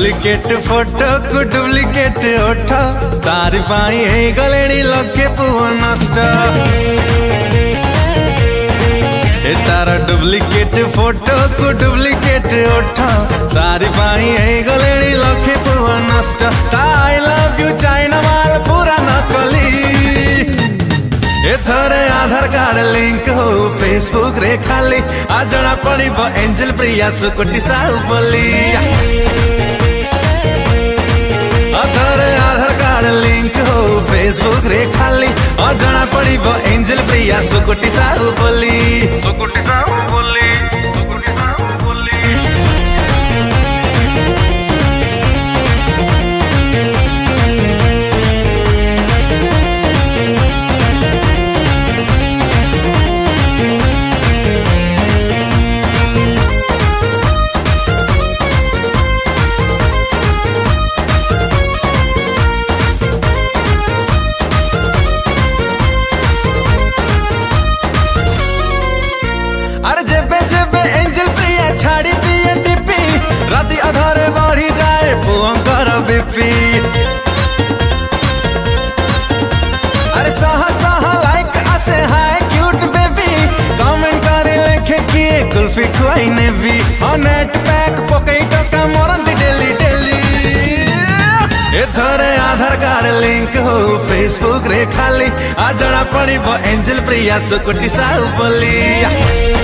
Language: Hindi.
डुप्लिकेट फोटो को डुप्लिकेट ओठ तारी पाई है गलेनी लगे पुआ नष्ट तार डुप्लिकेट फोटो को डुप्लिकेट ओठ तारी पाई है गलेनी लगे पुआ नष्ट आई लव यू चाइना माल पूरा नकली एथरे आधार कार्ड लिंक हो फेसबुक रे खाली आ जना पड़ी एंजल प्रिया सुकुटी साहु बोली एथरे आधार कार्ड लिंक हो फेसबुक रे खाली आ जना पड़ी एंजल प्रिया सुकुटी साहु बोली सुकुटी साहु बोली सुकुटी साहु बोली। अरे जेबे जेबे एंजल प्रिया छाड़ी दिए डीपी राती अधारे बढ़ी जाए पुअंकर बीपी अरे सहा सहा लाइक आसे हाय क्यूट बेबी कमेंट करे लेखे किए कुल्फी खुआई ने भी और नेट पैक पकई टका मोरंदी डेली डेली एथरे आधार कार्ड लिंक हो फेसबुक रे खाली आ जना पड़ी एंजल प्रिया सुकुटी साहु बोली।